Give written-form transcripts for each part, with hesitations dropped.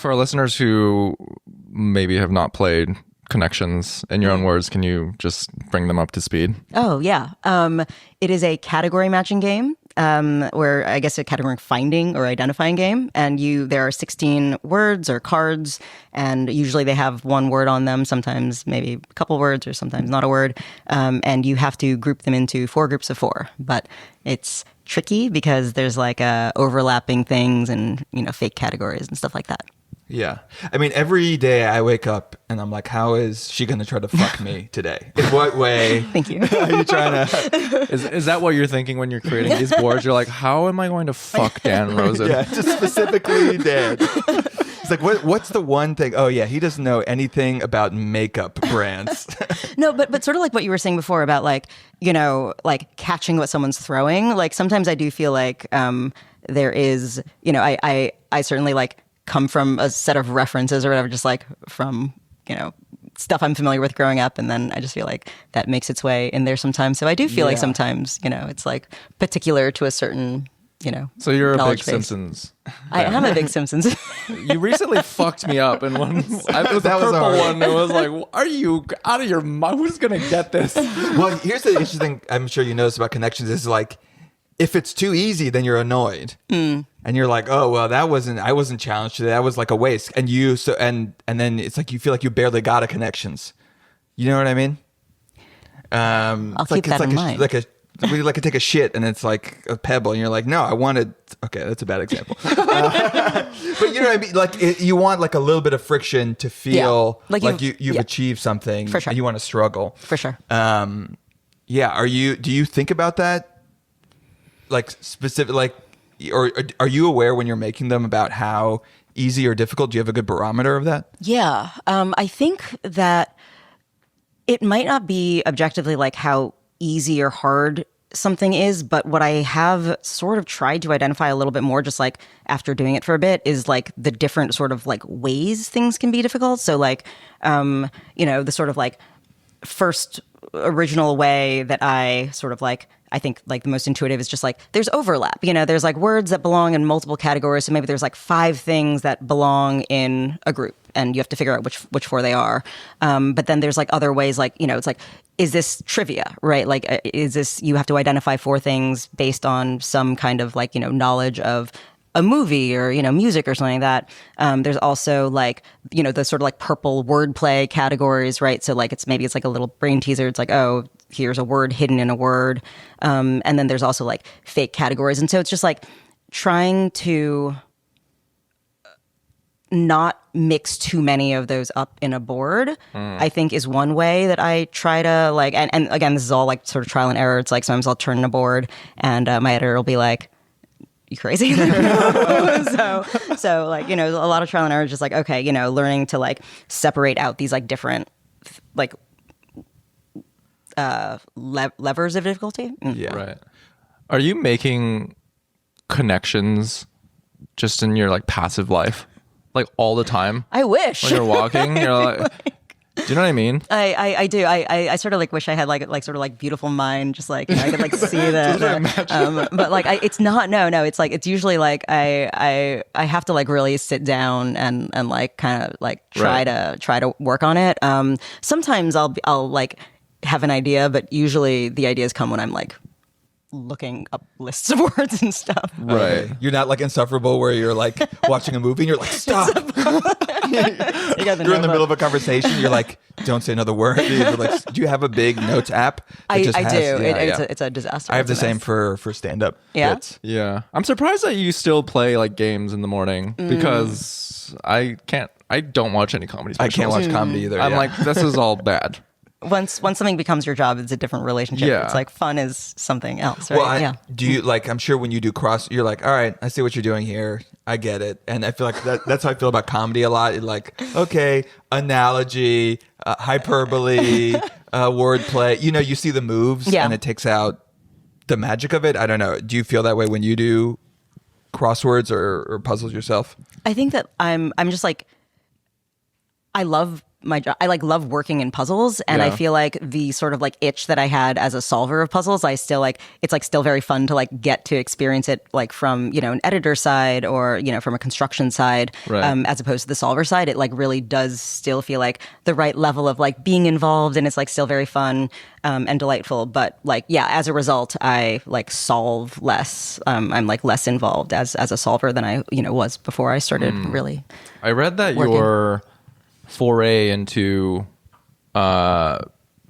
For our listeners who maybe have not played Connections, in your own words, can you just bring them up to speed? Oh, yeah. It is a category matching game, where I guess a category finding or identifying game. And there are 16 words or cards, and usually they have one word on them, sometimes maybe a couple words or sometimes not a word. And you have to group them into 4 groups of 4. But it's tricky because there's like overlapping things and, fake categories and stuff like that. Yeah. I mean, every day I wake up and I'm like, how is she going to try to fuck me today? In what way? Thank you. Are you trying to... Is that what you're thinking when you're creating these boards? You're like, how am I going to fuck Dan Rosen? Yeah, just specifically Dan. It's like, what's the one thing? Oh, yeah, he doesn't know anything about makeup brands. No, but sort of like what you were saying before about like, like catching what someone's throwing. Like sometimes I do feel like there is, I certainly like come from a set of references or whatever, just like from, stuff I'm familiar with growing up. And then I just feel like that makes its way in there sometimes. So I do feel like sometimes, it's like particular to a certain, So you're a big base. Simpsons. I am a big Simpsons. You recently fucked me up in one. It was a purple one. It was like, are you out of your mind? Who's going to get this? Well, here's the interesting thing I'm sure you notice about Connections is like, if it's too easy, then you're annoyed. And you're like, oh, well, I wasn't challenged today. That was like a waste. And and then it's like you feel like you barely got a Connections. You know what I mean? I'll keep that in mind. We like to take a shit and it's like a pebble and you're like, no, I wanted, okay, that's a bad example. But you know what I mean? Like you want like a little bit of friction to feel like you've achieved something. For sure. And you want to struggle. For sure. Yeah. Do you think about that? Like specific, like, or are you aware when you're making them about how easy or difficult? Do you have a good barometer of that? Yeah. I think that it might not be objectively like how easy or hard something is, but what I have sort of tried to identify a little bit more just like after doing it for a bit is like the different sort of like ways things can be difficult. So like, the sort of like first original way that I sort of like, I think like the most intuitive is just like there's overlap. There's like words that belong in multiple categories. So maybe there's like 5 things that belong in a group and you have to figure out which 4 they are. But then there's like other ways like, it's like, is this trivia, right? Like, is this, you have to identify 4 things based on some kind of like, knowledge of a movie or, music or something like that. There's also like, the sort of like purple wordplay categories, right? So like it's like a little brain teaser. It's like, oh, here's a word hidden in a word. And then there's also like fake categories. And so it's just like trying to not mix too many of those up in a board, I think is one way that I try to like, and again, this is all like sort of trial and error. It's like sometimes I'll turn in a board and my editor will be like, you crazy? so like, a lot of trial and error is just like, okay, learning to like separate out these like different like levers of difficulty. Yeah. Right. Are you making connections just in your like passive life? Like all the time? I wish. When you're walking, you're like, do you know what I mean? I do. I sort of like wish I had like sort of like beautiful mind, just like I could like see that. But like it's not. No. It's like it's usually like I have to like really sit down and like kind of like try to work on it. Sometimes I'll like have an idea, but usually the ideas come when I'm like looking up lists of words and stuff. Right. You're not like Insufferable where you're like watching a movie and you're like, stop. You're in the middle of a conversation. You're like, don't say another word. You're like, do you have a big notes app? I do. It's a disaster. I have the same for stand-up bits. Yeah. I'm surprised that you still play like games in the morning because I don't watch any comedy specials. I can't watch comedy either. I'm like, this is all bad. Once something becomes your job, it's a different relationship. Yeah. It's like fun is something else, right? Well, do you like? I'm sure when you do you're like, all right, I see what you're doing here. I get it, and I feel like that's how I feel about comedy a lot. It's like, okay, analogy, hyperbole, wordplay. You see the moves, and it takes out the magic of it. I don't know. Do you feel that way when you do crosswords or puzzles yourself? I think that I'm just like, I love my job. I like love working in puzzles, and I Yeah. feel like the sort of like itch that I had as a solver of puzzles, I still like. It's like still very fun to like get to experience it like from an editor side or from a construction side, Right. as opposed to the solver side. It like really does still feel like the right level of like being involved, and it's like still very fun and delightful. But like as a result, I like solve less. I'm like less involved as a solver than I was before I started really. I read that Working. your foray into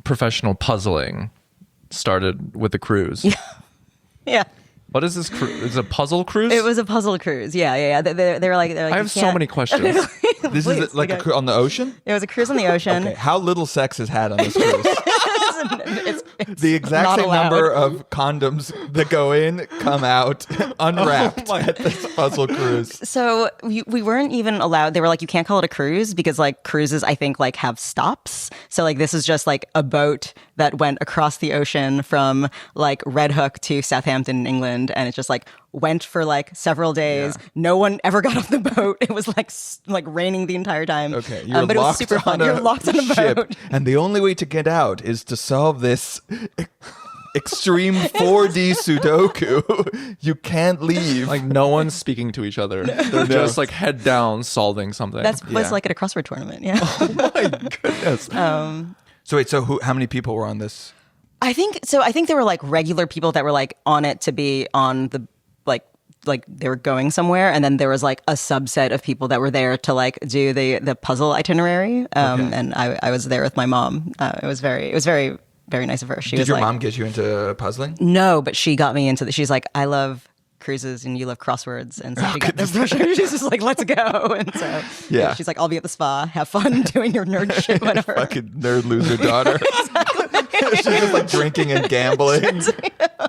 professional puzzling started with a cruise. Yeah. What is this cruise? Is it a puzzle cruise? It was a puzzle cruise. Yeah. They were like, I "You have so can't-" many questions. This Please, is like okay. on the ocean. It was a cruise on the ocean. Okay. How little sex is had on this cruise? It's The exact not same allowed. number of condoms that go in, come out, unwrapped Oh at this puzzle cruise. So we weren't even allowed. They were like, you can't call it a cruise because like cruises, I think like have stops. So like this is just like a boat that went across the ocean from like Red Hook to Southampton, England, and it just like went for like several days. Yeah. No one ever got off the boat. It was like raining the entire time. Okay, you're but it was locked super fun. on You're locked on a ship, boat. and the only way to get out is to solve this extreme 4D Sudoku. You can't leave. Like no one's speaking to each other. They're just like head down solving something. That's Yeah. was like at a crossword tournament. Yeah. my goodness. So wait, how many people were on this? I think so. I think there were like regular people that were like on it to be on the like they were going somewhere, and then there was like a subset of people that were there to like do the puzzle itinerary. And I was there with my mom. It was very very nice of her. She Did was your like, mom get you into puzzling? no, but she got me into she's like, I love cruises and you love crosswords, and so she got the brochure. She's just like, let's go. And so Yeah. she's like, I'll be at the spa, have fun doing your nerd shit, whatever. Fucking nerd loser daughter. She's just like drinking and gambling.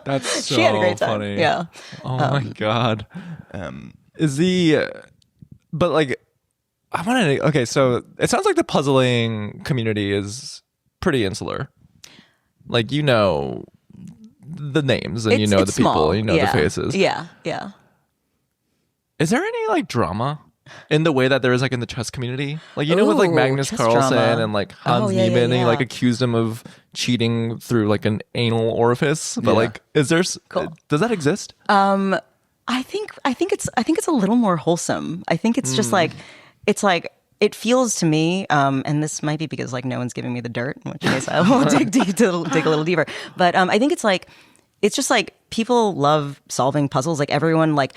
That's so She had a great time. funny. Yeah. Oh my god. Is but like I want to. Okay, so it sounds like the puzzling community is pretty insular. Like the names and It's the people, small. the faces. Yeah. Is there any like drama in the way that there is like in the chess community? Like with like Ooh, Magnus chess Carlsen drama. and like Hans Yeah, Niemann, and he yeah. like accused him of cheating through like an anal orifice. But Yeah. like, is there? Cool. Does that exist? I think it's a little more wholesome. I think it's just like it's like it feels to me, and this might be because like no one's giving me the dirt, in which case I will dig a little deeper. But I think it's just like people love solving puzzles. Like everyone like.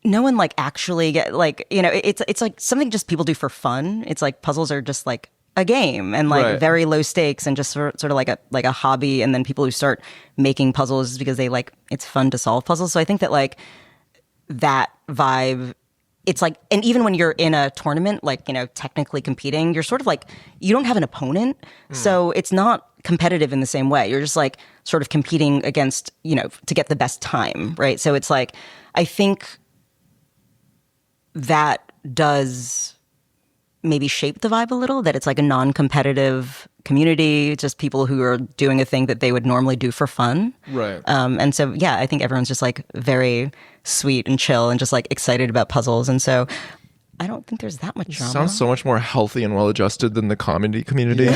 No one like actually get like it's like something just people do for fun. It's like puzzles are just like a game and like Right. very low stakes and just sort of like a hobby. And then people who start making puzzles because they like it's fun to solve puzzles. So I think that like that vibe, it's like, and even when you're in a tournament, like technically competing, you're sort of like you don't have an opponent, so it's not competitive in the same way. You're just like sort of competing against to get the best time, right? So it's like I think that does maybe shape the vibe a little, that it's like a non-competitive community, just people who are doing a thing that they would normally do for fun. Right. And so, yeah, I think everyone's just like very sweet and chill and just like excited about puzzles. And so I don't think there's that much drama. Sounds so much more healthy and well adjusted than the comedy community.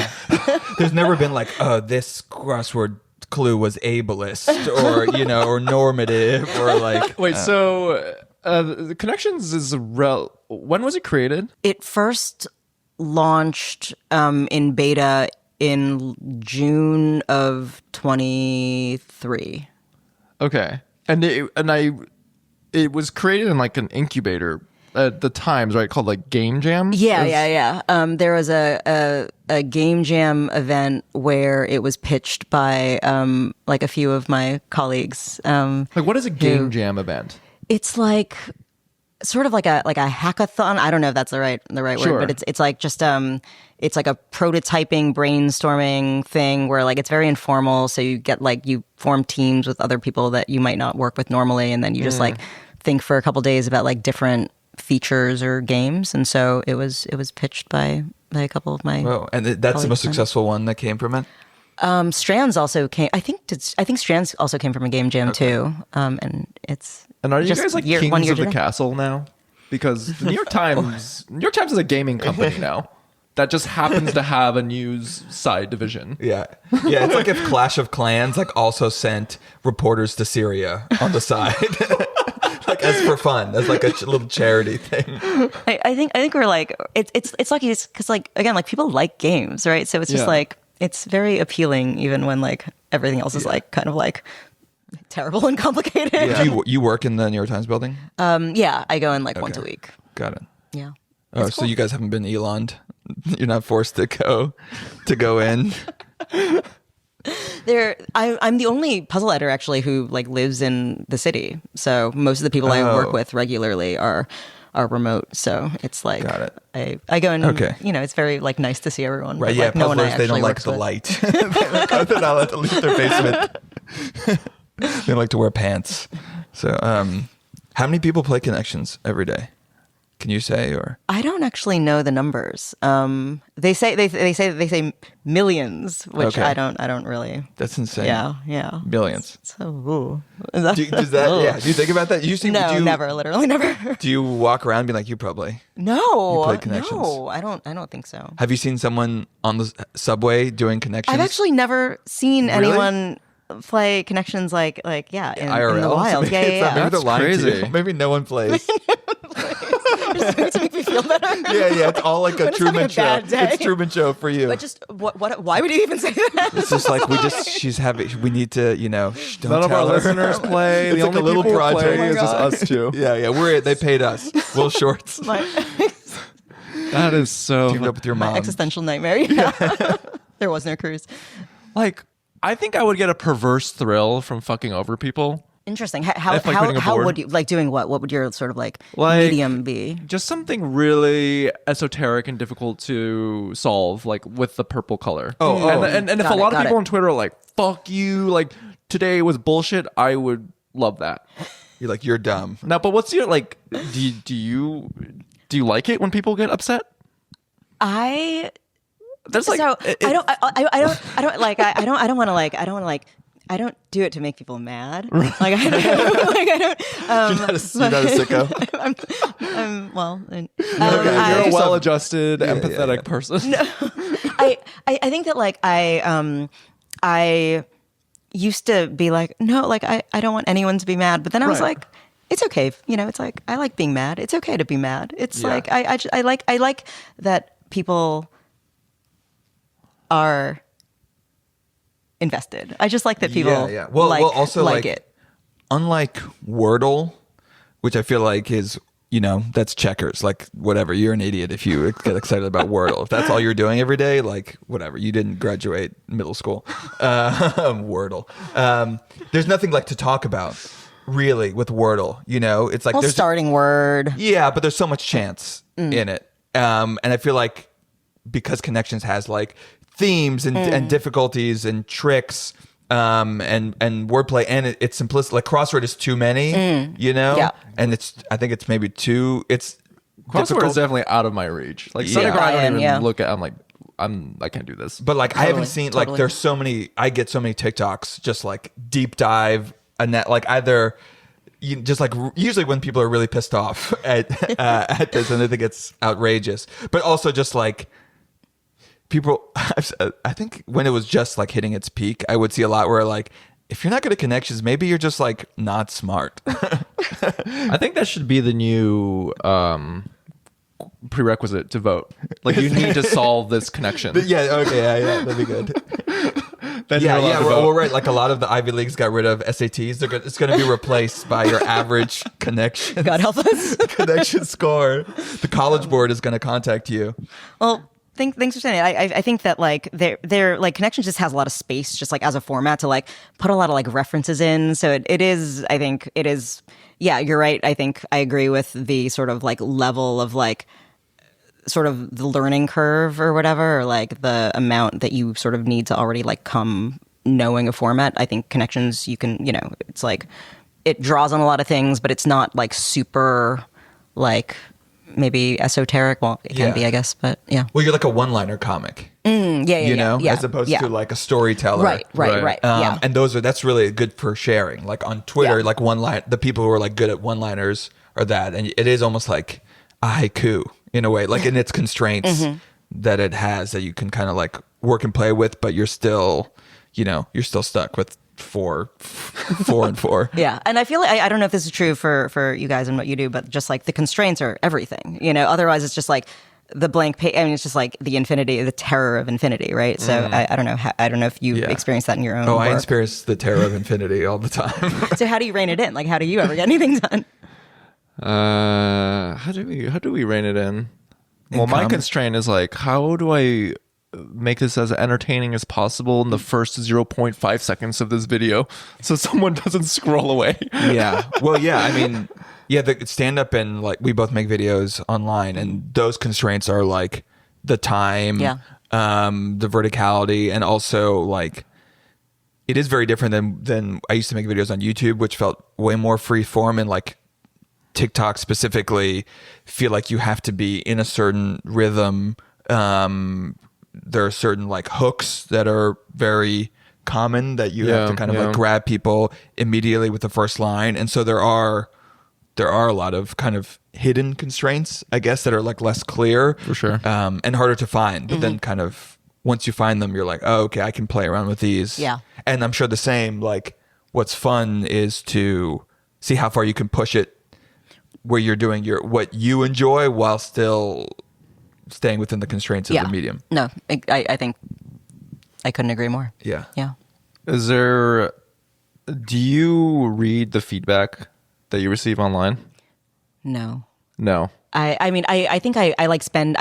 There's never been like, this crossword clue was ableist or or normative or like. Wait, so the Connections is when was it created? It first launched in beta in June of 23. Okay, and it was created in like an incubator at the Times, right? Called like Game Jam. Yeah. There was a Game Jam event where it was pitched by like a few of my colleagues. Like, what is a Game Jam event? It's like sort of like a hackathon. I don't know if that's the right Sure. word, but it's like just it's like a prototyping, brainstorming thing where like it's very informal. So you get like you form teams with other people that you might not work with normally, and then you just like think for a couple days about like different features or games. And so it was pitched by a couple of my. Whoa, and that's the most successful one that came from it. Strands also came. I think Strands also came from a Game Jam too. And it's. And are you just guys like one kings year of the today. castle now? Because the New York Times is a gaming company now. that just happens to have a news side division. Yeah. Yeah. It's like if Clash of Clans like also sent reporters to Syria on the side. Like as for fun, as like a little charity thing. I think we're like it's lucky because like again like people like games, right? So it's just like it's very appealing even when like everything else is like kind of like terrible and complicated. Yeah. Do you work in the New York Times building? Yeah, I go in like once a week. Got it. Yeah. Oh, so you guys haven't been Elon'd? You're not forced to go in. I'm the only puzzle editor actually who like lives in the city. So most of the people I work with regularly are remote. So it's like Got it. I go in. Okay. You know, it's very like nice to see everyone. Right. But, Yeah. like, no one I Puzzlers, they don't actually like works the with. light. They're not allowed to leave their basement. They like to wear pants. So, how many people play Connections every day? Can you say or? I don't actually know the numbers. They say millions, which Okay. I don't really. That's insane. Yeah. Millions. So ooh. Does that? Yeah. Do you think about that? No, never. Literally never. Do you walk around and be like, you probably? No, play Connections? no, I don't think so. Have you seen someone on the subway doing Connections? I've actually never seen Really? anyone play Connections like in IRL. the wild. So Yeah. maybe they're That's lying to crazy. you. Maybe no one plays. Just to make me feel better. Yeah. It's all like a When it's having Truman a Show. bad day. It's Truman Show for you. But just what? Why would you even say that? It's just like we need to, don't None of our tell her. listeners play. It's The like a only little people who project. play Oh is my just God. us two. Yeah. They paid us. Will Shorts That is so teamed up with your mom. Existential nightmare. Yeah. There was no cruise. like. I think I would get a perverse thrill from fucking over people. Interesting. How If, like, putting a board. would you like doing what? What would your sort of like Like- medium be? Just something really esoteric and difficult to solve, like with the purple color. And if a lot of people on Twitter are like, "Fuck you," like today was bullshit, I would love that. You're like, you're dumb. Mm. Now, but what's your like? Do you like it when people get upset? There's like So I don't want to I don't do it to make people mad. Like I don't. You're not a sicko. you're a well-adjusted, empathetic person. I think that like I used to be like, no, like I don't want anyone to be mad, but then I was Right. like, it's okay. It's like I like being mad. It's okay to be mad. It's Yeah. like I like that people are invested. I just like that people Well, also like it. Unlike Wordle, which I feel like is, that's checkers. Like, whatever, you're an idiot if you get excited about Wordle. If that's all you're doing every day, like, whatever, you didn't graduate middle school. Wordle. There's nothing like to talk about, really, with Wordle. It's like Well, there's starting word. Yeah, but there's so much chance in it. And I feel like because Connections has like themes and difficulties and tricks and wordplay, and it's simplistic. Like crossword is too many, Yeah. and I think it's maybe too. It's Crossword difficult. is definitely out of my reach. Like Yeah. Sunny Grind, I don't Buy-in, even yeah. look at. I'm like, I can't do this. But like I haven't seen like totally. there's so many. I get so many TikToks just like deep dive and that like either. Just like usually when people are really pissed off at this and I think it's outrageous, but also just like people, I think when it was just like hitting its peak, I would see a lot where like, if you're not good at Connections, maybe you're just like not smart. I think that should be the new prerequisite to vote. Like you need to solve this connection. Yeah. Okay. Yeah. That'd be good. Then you're allowed Yeah. to Well, vote. right. Like a lot of the Ivy Leagues got rid of SATs. It's going to be replaced by your average connection. God help us. Connection score. The College Board is going to contact you. Well, thanks for saying it. I think that like they're like Connections just has a lot of space, just like as a format to like put a lot of like references in. So it is. I think it is. Yeah, you're right. I think I agree with the sort of like level of like sort of the learning curve or whatever, or like the amount that you sort of need to already like come knowing a format. I think Connections, you can, it's like it draws on a lot of things, but it's not like super like maybe esoteric. Well, it can Yeah. be, I guess, but yeah. Well, you're like a one-liner comic. Yeah. As opposed to like a storyteller. Right. Yeah. And that's really good for sharing. Like on Twitter, Yeah. like the people who are like good at one-liners are that. And it is almost like a haiku in a way, like in its constraints, that it has that you can kind of like work and play with, but you're still stuck with four and four. Yeah. And I feel like, I don't know if this is true for you guys and what you do, but just like the constraints are everything, otherwise it's just like the blank page. I mean, it's just like the terror of infinity, right? So I don't know. I don't know if you experienced that in your own work. I experience the terror of infinity all the time. So how do you rein it in? Like, how do you ever get anything done? How do we rein it in? Well, my constraint is like, how do I make this as entertaining as possible in the first 0.5 seconds of this video so someone doesn't scroll away? Yeah. Well, yeah. I mean, yeah, the stand up and like we both make videos online, and those constraints are like the time, the verticality, and also like it is very different than I used to make videos on YouTube, which felt way more free form, and like TikTok specifically feel like you have to be in a certain rhythm. There are certain like hooks that are very common that you have to kind of like grab people immediately with the first line. And so there are a lot of kind of hidden constraints, I guess, that are like less clear for sure, and harder to find. But then kind of once you find them, you're like, oh, okay, I can play around with these. Yeah. And I'm sure the same, like what's fun is to see how far you can push it where you're doing what you enjoy while still staying within the constraints of the medium. No, I think I couldn't agree more. Yeah. Yeah. Do you read the feedback that you receive online? No. I mean, I think I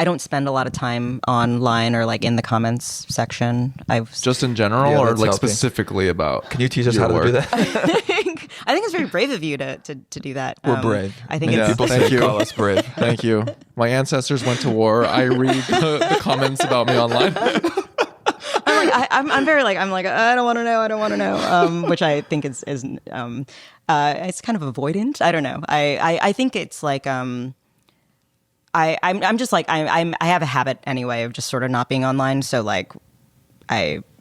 don't spend a lot of time online or like in the comments section. just in general, or like healthy. Specifically about. Can you teach us how to do that? I think it's very brave of you to do that. We're brave. I think People Thank you. call us brave. Thank you. My ancestors went to war. I read the comments about me online. I'm very like, I don't want to know, which I think is it's kind of avoidant. I don't know. I think it's like I'm just like I have a habit anyway of just sort of not being online. So like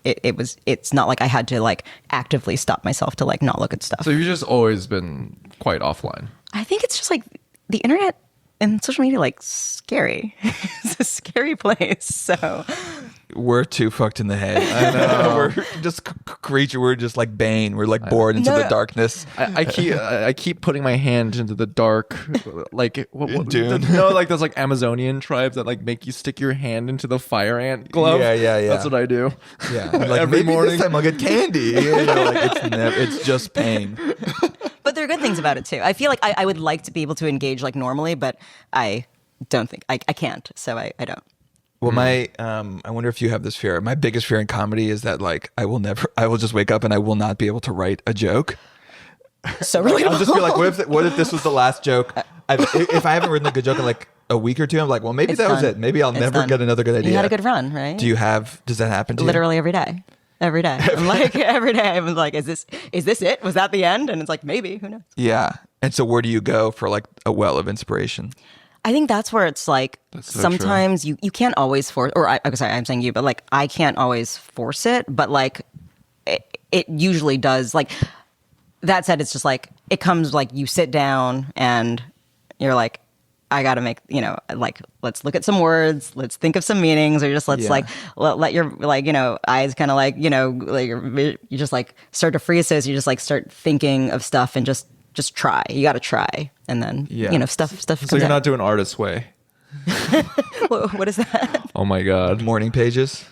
it's not like I had to like actively stop myself to like not look at stuff. So you've just always been quite offline. I think it's just like the internet and social media, like scary. It's a scary place. So we're too fucked in the head. I know. We're just creature. We're just like Bane. We're like bored into the darkness. I keep putting my hand into the dark, like Dune. like those like Amazonian tribes that like make you stick your hand into the fire ant glove. Yeah. That's what I do. Yeah, like every maybe morning. this time I'll get candy. It's just pain. But there are good things about it too. I feel like I would like to be able to engage like normally, but I don't think I can't. So I don't. Well, I wonder if you have this fear. My biggest fear in comedy is that like I will just wake up and I will not be able to write a joke. So relatable. I'll just be like, what if this was the last joke? If I haven't written a good joke in like a week or two, I'm like, well, maybe that was it. Maybe I'll never get another good idea. You had a good run, right? Does that happen to you? Literally every day. Every day. I'm like, every day I'm like, is this it? Was that the end? And it's like, maybe, who knows? Yeah. And so where do you go for like a well of inspiration? I think that's where it's like so sometimes you can't always force, or I'm saying you, but like I can't always force it, but like it usually does. Like that said, it's just like it comes like you sit down and you're like, I got to make, like, let's look at some words, let's think of some meanings, or just let's like let your like, eyes kind of like, like you just like start to free associate, you just like start thinking of stuff and just try. You got to try. And then, stuff So comes you're out. not doing Artist Way. What is that? Oh my God. Morning pages?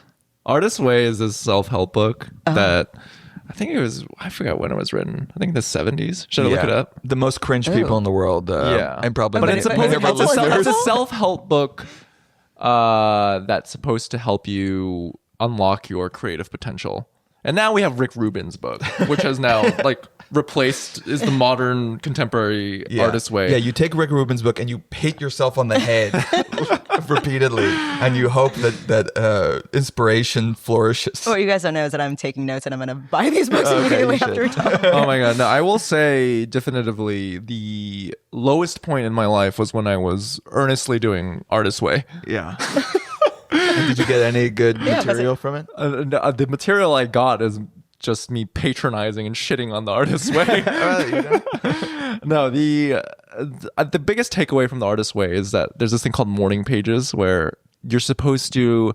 Artist Way is this self-help book that I think I forgot when it was written. I think in the 70s. Should I look it up? The most cringe people in the world. And probably But many, it's many of our it's a listeners. self-help book that's supposed to help you unlock your creative potential. And now we have Rick Rubin's book, which has now like replaced is the modern contemporary Artist Way. Yeah, you take Rick Rubin's book and you hit yourself on the head repeatedly, and you hope that inspiration flourishes. What you guys don't know is that I'm taking notes and I'm going to buy these books immediately after we talk. Oh my God. No, I will say definitively the lowest point in my life was when I was earnestly doing Artist Way. Yeah. And did you get any good material from it? The material I got is just me patronizing and shitting on the Artist Way. No, the biggest takeaway from the Artist Way is that there's this thing called morning pages where you're supposed to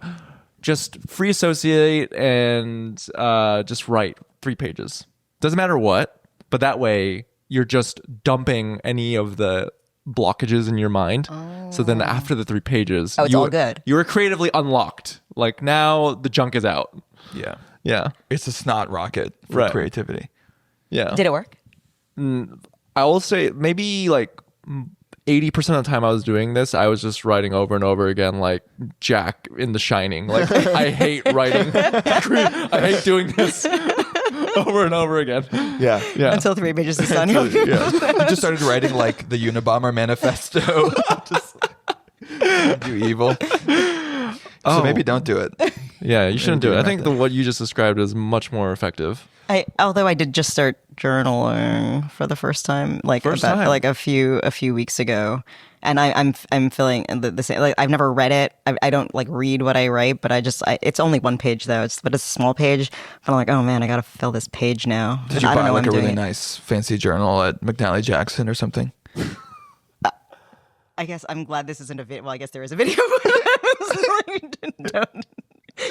just free associate and just write 3 pages. Doesn't matter what, but that way you're just dumping any of the blockages in your mind. So then after the 3 pages, it's all good. You were creatively unlocked. Like now the junk is out. Yeah. Yeah. It's a snot rocket for creativity. Yeah. Did it work? I will say maybe like 80% of the time I was doing this, I was just writing over and over again, like Jack in The Shining. Like, I hate writing. I hate doing this over and over again. Yeah. Until 3 pages is done. You just started writing like the Unabomber manifesto. Just do evil. So maybe don't do it. Yeah, you shouldn't do it. I think what you just described is much more effective. Although I did just start journaling for the first time, like a few weeks ago, and I'm feeling the same. Like I've never read it. I don't like read what I write, but it's only 1 page though. But it's a small page. But I'm like, oh man, I gotta fill this page now. Did you buy like a really nice fancy journal at McNally Jackson or something? I guess I'm glad this isn't a video. Well, I guess there is a video.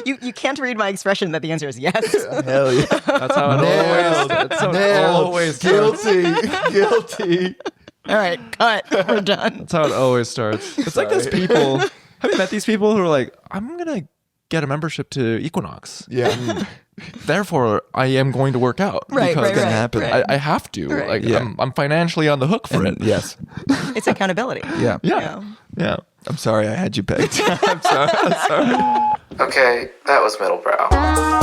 You can't read my expression that the answer is yes. Hell yeah. That's how it always Guilty. All right, cut. We're done. That's how it always starts. It's like those people. Have you met these people who are like, I'm going to get a membership to Equinox. Yeah. And therefore, I am going to work out. Right, because it's gonna happen. Right. I have to. Right. Like, I'm financially on the hook for it. Yes. It's accountability. Yeah. Yeah. I'm sorry I had you pegged. I'm sorry. Okay, that was Middlebrow.